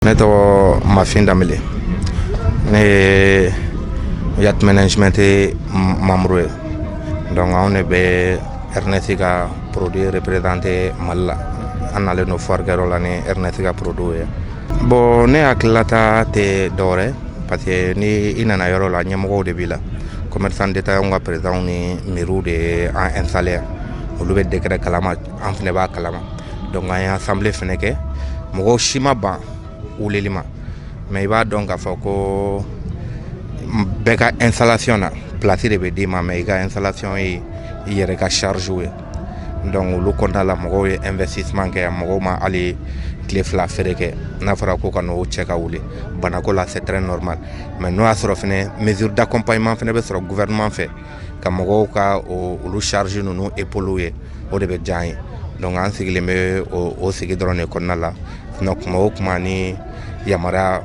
Ne tɔgɔ Mafin Danbele, ne ye yacht management membre ye. Donc anw de bɛ Ernest ka produit représenté Mali la. An nalen no foire kɛyɔrɔ la ni Ernest ka produit ye. Bon ne hakililata tɛ dɔwɛrɛ parce que ni i nana yɔrɔ la ɲɛmɔgɔw de b'i la. Commerçant détaillants ka président ni mairie de an installé. Olu bɛ décret kalama, an fɛnɛ b'a kalama. Donc an ye assemblée fɛnɛ kɛ. Mɔgɔw si ma ban wulili ma. Mais i b'a dɔn k'a fɔ ko bɛɛ ka installation na place de bɛ d'i ma mais i ka installation ye i yɛrɛ ka charge ye. Donc olu kɔnɔna la mɔgɔw ye investissement kɛ, mɔgɔw ma hali tile fila feere kɛ n'a fɔra ko ka n'o cɛ ka wuli banako la c'est très normal. Mais n'o y'a sɔrɔ fɛnɛ mesure d'accompagnement fɛnɛ bɛ sɔrɔ gouvernement fɛ ka mɔgɔw ka olu charge ninnu épauler ye, o de bɛ diya an ye. Donc an sigilen bɛ o sigi dɔrɔn de kɔnɔna la. Sinon kuma o kuma ni yamaruya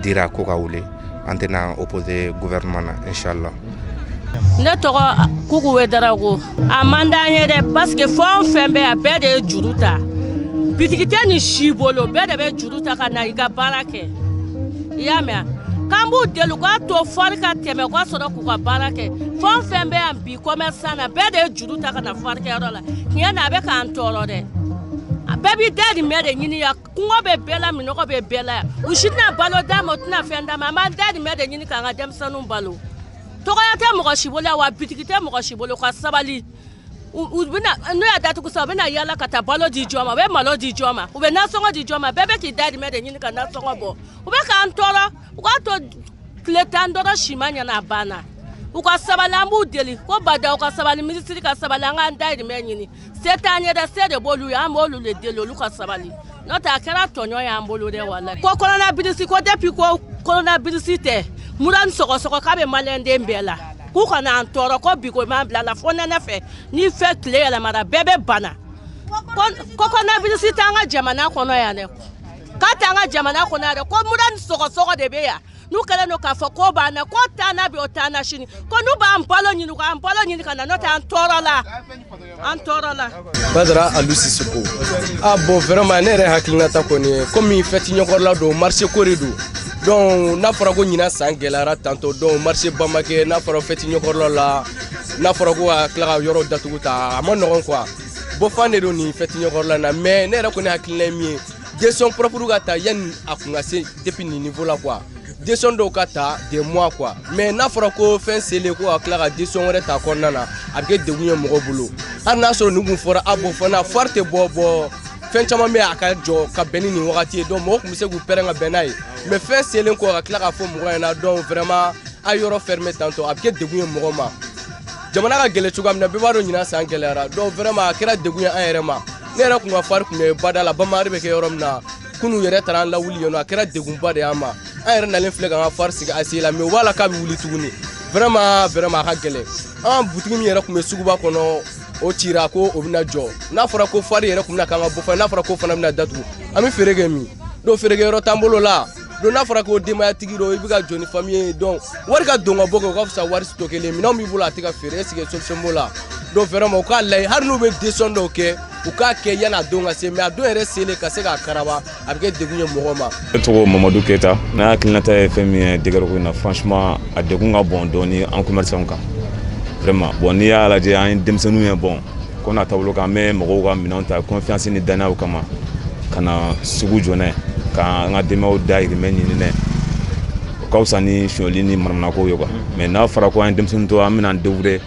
dira ko ka wuli an tɛna opposer gouvernement na inchallah. Ne tɔgɔ Kuku Wedarago. A man d'an ye dɛ parce que fɛn o fɛn bɛ a bɛɛ de ye juru ta. Bitigi tɛ ni si bolo bɛɛ de bɛ juru ta ka na i ka baara kɛ. I y'a mɛn? K'an b'u deli u k'a to foire ka tɛmɛ u ka sɔrɔ k'u ka baara kɛ. Fɛn o fɛn bɛ yan bi commerçant na bɛɛ de ye juru ta ka na foire kɛyɔrɔ la. Tiɲɛ na a bɛ k'an tɔɔrɔ dɛ. Bɛɛ b'i dahirimɛ de ɲini yan. Kɔngɔ bɛ bɛɛ la, minɔgɔ bɛ bɛɛ la yan. U si tɛna balo d'a ma, u tɛna fɛn d'a ma. An b'an dahirimɛ de ɲini k'an ka denmisɛnninw balo. Tɔgɔya tɛ mɔgɔ si bolo wa bitigi tɛ mɔgɔ si bolo ka sabali. U bɛna n'u y'a datugu sa u bɛna yala ka taa balo di jɔn ma, u bɛ malo di jɔn ma, u bɛ nasɔngɔ di jɔn ma. Bɛɛ bɛ k'i dahirimɛ de ɲini ka nasɔngɔ bɔ. U bɛ k'an tɔɔrɔ. U k'a to tile 10 dɔrɔn si ma ɲɛna a banna. U ka sabali an b'u deli ko bada u ka sabali ministre ka sabali an k'an dahirimɛ ɲini. Se t'an ye dɛ, se de b'olu ye, an b'olu le deli olu ka sabali. N'o tɛ a kɛra tɔɲɔ y'an bolo dɛ walahi. Ko coronavirus ko depuis ko coronavirus tɛ mura ni sɔgɔsɔgɔ k'a bɛ maliyɛn den bɛɛ la. K'u kana an tɔɔrɔ ko bi ko m'an bila la fo nɛnɛ fɛ ni fɛ tile yɛlɛmara bɛɛ bɛ bana. Ko coronavirus t'an ka jamana kɔnɔ yan dɛ. K'a t'an ka jamana kɔnɔ yan dɛ ko mura ni sɔgɔsɔgɔ de bɛ yan. N'u kɛlen don k'a fɔ ko b'an na ko taana bɛ o taana sini ko n'u b'an balo ɲini k'an balo ɲini ka na n'o tɛ an tɔɔrɔ la. An tɔɔrɔ la. Badara Alu Sisoko. Ah bon vraiment ne yɛrɛ hakilinata kɔni komi fête ɲɛkɔrɔla don marché ko de don. Donc n'a fɔra ko ɲina san gɛlɛyara tantôt donc marché Bamake n'a fɔra fête ɲɛkɔrɔla la n'a fɔra ko ka tila ka yɔrɔ datugu ta a ma nɔgɔn quoi. Bɔfan de don nin fête ɲɛkɔrɔla na mais ne yɛrɛ kɔni hakilina ye min ye décision propre ka ta yanni a kun ka se depuis nin niveau la quoi. Décision dɔw ka ta des mois quoi. Mais n'a fɔra ko fɛn selen ko ka tila ka décision wɛrɛ ta kɔnɔna na a bɛ kɛ degun ye mɔgɔ bolo. Hali n'a sɔrɔ nin kun fɔra a bɔ fana foire tɛ bɔ fɛn caman bɛ a ka jɔ ka bɛn ni nin wagati ye donc mɔgɔw tun bɛ se k'u pɛrɛn ka bɛn n'a ye mais fɛn selen kɔ ka tila k'a fɔ mɔgɔ ɲɛna donc vraiment a yɔrɔ fermer tantôt a bɛ kɛ degun ye mɔgɔ ma. Jamana ka gɛlɛn cogoya min na bɛɛ b'a dɔn ɲinan san gɛlɛyara donc vraiment a kɛra degun ye an yɛrɛ ma. Ne yɛrɛ kun ka foire kun bɛ bada la Bamari bɛ kɛ yɔrɔ min na kunu yɛrɛ taara an lawuli yen nɔ a kɛra degunba de y'an ma. An yɛrɛ nalen filɛ k'an ka foire sigi ACI la mais u b'a la k'a bɛ wuli tuguni. Vraiment a ka gɛlɛn. An butigi min yɛrɛ kun bɛ suguba kɔnɔ o cira ko o bɛna jɔ. N'a fɔra ko foire yɛrɛ kun bɛna k'an ka bɔ fɔ n'a fɔra ko fana bɛna datugu an bɛ feere kɛ min. Donc feerekɛyɔrɔ t'an bolo la. Donc n'a fɔra ko denbayatigi don i bɛ ka jɔ ni famille ye donc wari ka don ka bɔ kɛ o ka fisa wari stockelen minɛnw b'i bolo a tɛ ka feere est-ce que solution b'o la. Donc vraiment u k'a lajɛ hali n'u bɛ décision dɔw kɛ u k'a kɛ yanni a don ka se mais a don yɛrɛ selen ka se k'a karaba a bɛ kɛ degun ye mɔgɔ ma. Ne tɔgɔ Mamadou Keyita n'a hakilinata ye fɛn min ye degré ko in na franchement a degun ka bon dɔɔni an commerçants kan vraiment bon n'i y'a lajɛ an ye denmisɛnninw ye bon ko n'a taabolo kan an bɛ mɔgɔw ka minɛnw ta confiance ni danayaw kama ka na sugu jɔ n'a ye k'an ka denbayaw dahirimɛ ɲini n'a ye o ka fisa ni sonyɛli ni manamanako ye quoi mais n'a fɔra ko an ye denmisɛnnin to an bɛna an dévorer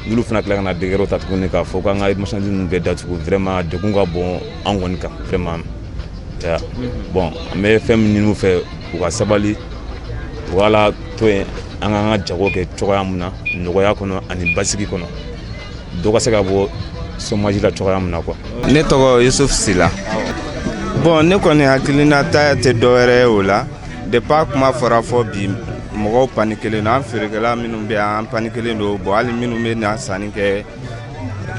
n'olu fana tila ka na degré ta tuguni k'a fɔ k'an ka marchandise ninnu bɛɛ datugu vraiment degun ka bon an kɔni kan vraiment bon an bɛ fɛn min ɲini u fɛ u ka sabali u k'a la to yen an k'an ka jago kɛ cogoya min na nɔgɔya kɔnɔ ani basigi kɔnɔ dɔ ka se ka bɔ chômage la cogoya min na quoi. Ne tɔgɔ Yusuf Sila. Bon ne kɔni hakilinata tɛ dɔwɛrɛ ye o la depuis a kuma fɔra fɔ bi mɔgɔw panikelen don an feerekɛla minnu bɛ yan an panikelen don bon hali minnu bɛ na sanni kɛ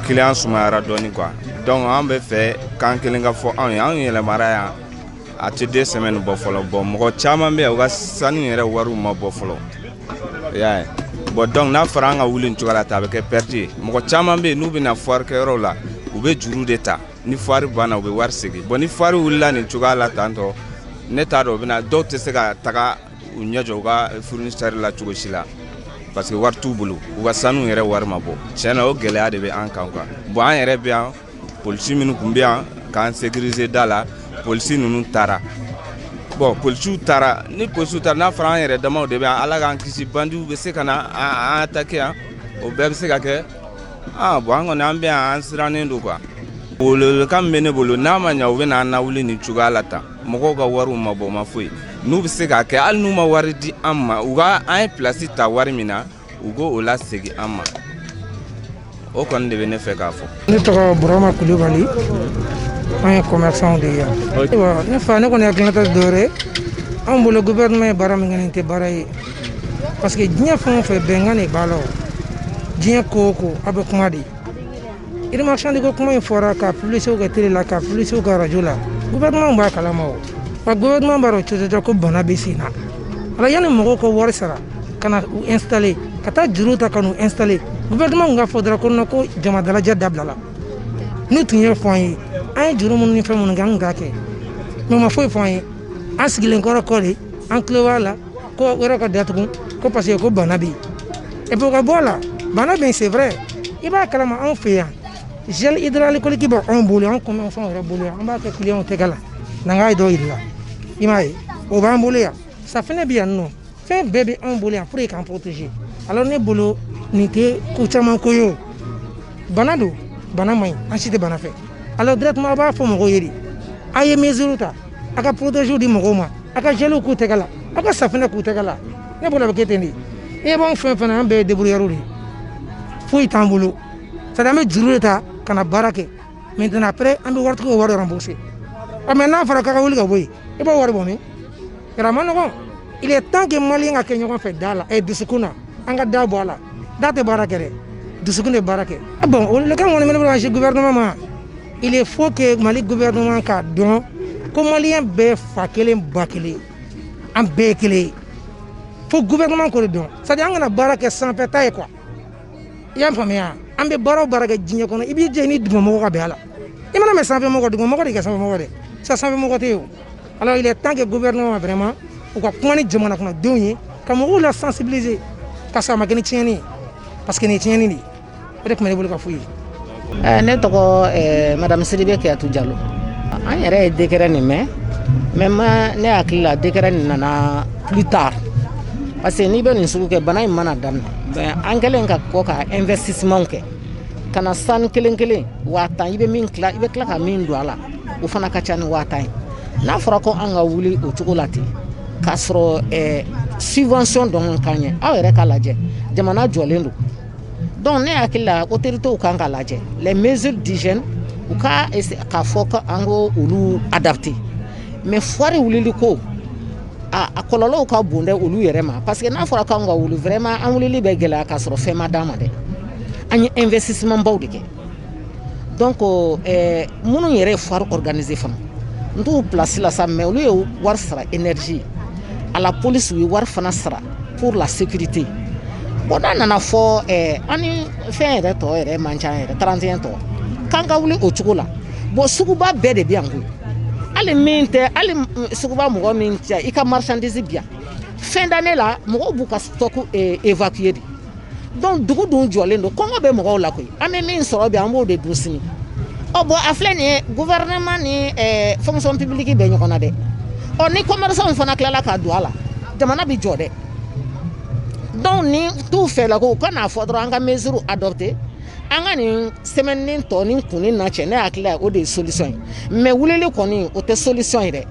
client sumayara dɔɔni quoi donc an bɛ fɛ k'an kelen ka fɔ anw ye anw yɛlɛmara yan a tɛ 2 semaines bɔ fɔlɔ bon mɔgɔ caman bɛ yan u ka sanni yɛrɛ wariw ma bɔ fɔlɔ i y'a ye bon donc n'a fɔra an ka wuli nin cogoya la ta a bɛ kɛ perte ye mɔgɔ caman bɛ yen n'u bɛna foire kɛyɔrɔ la u bɛ juru de ta ni foire banna u bɛ wari segin bon ni foire wulila nin cogoya la tantɔ ne t'a dɔn u bɛna dɔw tɛ se ka taga u ɲɛ jɔ u ka fournisseur la cogo si la parce que wari t'u bolo u ka sanu yɛrɛ wari ma bɔ tiɲɛ na o gɛlɛya de bɛ an kan quoi bon an yɛrɛ bɛ yan polisi minnu tun bɛ yan k'an sécuriser da la polisi ninnu taara bon polisiw taara ni polisiw taara n'a fɔra an yɛrɛ damaw de bɛ yan ala k'an kisi bandiw bɛ se ka na an attaquer yan o bɛɛ bɛ se ka kɛ bon an kɔni an bɛ yan an sirannen don quoi welewelekan min bɛ ne bolo n'a ma ɲɛ u bɛ na an lawuli nin cogoya la tan mɔgɔw ka wariw ma bɔ ma foyi n'u bɛ se k'a kɛ hali n'u ma wari di an ma u ka an ye place ta wari min na u k'o lasegin an ma o kɔni de bɛ ne fɛ k'a fɔ. Ne tɔgɔ Burama Kulibali an ye commerçant de ye yan. Ne fa ne kɔni hakilinata tɛ dɔwɛrɛ ye anw bolo gouvernement ye baara min kɛ nin tɛ baara ye parce que diɲɛ fɛn o fɛn bɛnkan de b'a la o diɲɛ ko o ko a bɛ kuma de irimashandi ko kuma in fɔra ka publiciw kɛ télé la ka publiciw kɛ radio la gouvernement b'a kalama o wa gouvernement b'a dɔn cɔcɔcɔ ko bana bɛ sen na alors yanni mɔgɔw ka wari sara ka na u installer ka taa juru ta ka n'u installer gouvernement ka fɔ dɔrɔn ko jama dalajɛ dabila la n'u tun ye fɔ an ye an ye juru minnu ni fɛn minnu kɛ an kun k'a kɛ mais u ma foyi fɔ an ye an sigilen kɔrɔ kɔ de an tulo b'a la ko yɔrɔ ka datugu ko parce que ko bana bɛ yen et puis o ka bɔ a la bana bɛ yen c'est vrai i b'a kalama anw fɛ yan gel hydraulique bɛ anw bolo an commerçant yɛrɛ bolo yan an b'a kɛ client tɛgɛ la n'an k'a ye dɔw yir'i la i m'a ye o b'an bolo yan safinɛ bɛ yan nɔ fɛn bɛɛ bɛ anw bolo yan pour k'an protéger alors ne bolo nin tɛ ko caman ko ye o bana don bana man ɲi an si tɛ bana fɛ alors directement a b'a fɔ mɔgɔw ye de a ye mesure ta a ka protéger di mɔgɔw ma a ka gel k'u tɛgɛ la a ka safinɛ k'u tɛgɛ la ne bolo a bɛ kɛ ten de e b'anw fɛn fɛn na an bɛɛ ye débrouillard de ye foyi t'an bolo c'est-à-dire an bɛ juru de ta ka na baara kɛ maintenant après an bɛ waritigi wari rembourser mais n'a fɔra k'a ka wuli ka bɔ yen i b'o wari bɔ min yɛrɛ a ma nɔgɔn il est temps que maliyɛn ka kɛ ɲɔgɔn fɛ da la dusukun na an ka da bɔ a la da tɛ baara kɛ dɛ dusukun de baara kɛ bon o le kan kɔni bɛ ne bolo ka gouvernement ma il est faut que Mali gouvernement ka dɔn ko maliyɛn bɛɛ fa kelen ba kelen an bɛɛ ye kelen ye fo gouvernement k'o de dɔn c'est-à-dire an kana baara kɛ sanfɛta ye quoi i y'a faamuya an bɛ baara o baara kɛ diɲɛ kɔnɔ i b'i jɛ ni dugumamɔgɔ ka bɛn a la i mana mɛn sanfɛmɔgɔ dugumamɔgɔ de kɛ sanfɛmɔgɔ dɛ sa sanfɛmɔgɔ tɛ yen o alors il est temps que gouvernement vraiment u ka kuma ni jamana kɔnɔdenw ye ka mɔgɔw la sensibiliser ka sɔrɔ a ma kɛ ni tiɲɛni ye parce que nin ye tiɲɛni de ye o de tun bɛ ne bolo ka f'u ye. Ne tɔgɔ madame Sidibe Kiyatu Jalo an yɛrɛ ye décret nin mɛn mais ne hakili la décret nin nana plus tard parce que n'i bɛ nin sugu kɛ bana in mana daminɛ an kɛlen ka kɔ ka investissement kɛ ka na sanu kelen kelen 1000 i bɛ min tila i bɛ tila ka min don a la o fana ka ca ni 1000 ye n'a fɔra ko an ka wuli o cogo la ten k'a sɔrɔ subvention dɔn kan ɲɛ aw yɛrɛ ka lajɛ jamana jɔlen don donc ne hakili la autorités kan ka lajɛ les mesures d'hygiène u ka k'a fɔ ko an ko olu adapter mais foire wulili ko a kɔlɔlɔw ka bon dɛ olu yɛrɛ ma parce que n'a fɔra k'an ka wuli vraiment an wulili bɛ gɛlɛya k'a sɔrɔ fɛn ma d'an ma dɛ an ye investissement baw de kɛ donc minnu yɛrɛ ye foire organiser fana n t'u place la sa mais olu ye wari sara énergie à la police u ye wari fana sara pour la sécurité bon n'a nana fɔ ani fɛn yɛrɛ tɔ yɛrɛ man ca yɛrɛ 31 tɔ k'an ka wuli o cogo la bon suguba bɛɛ de bɛ yan koyi hali min tɛ hali suguba mɔgɔ min tɛ i ka marchandise bi yan fin d'année la mɔgɔw b'u ka stock évacuer de donc dugu dun jɔlen don kɔngɔ bɛ mɔgɔw la koyi an bɛ min sɔrɔ bi an b'o de dun sini bon a filɛ nin ye gouvernement ni fonction publique bɛ ɲɔgɔn na dɛ ni commerçant fana tilala ka don a la jamana bɛ jɔ dɛ donc ni t'u fɛ la ko u ka n'a fɔ dɔrɔn an ka mesure adopter an ka nin semaine tɔ ni kunni na cɛ ne hakili la o de ye solution ye mais wulili kɔni o tɛ solution ye dɛ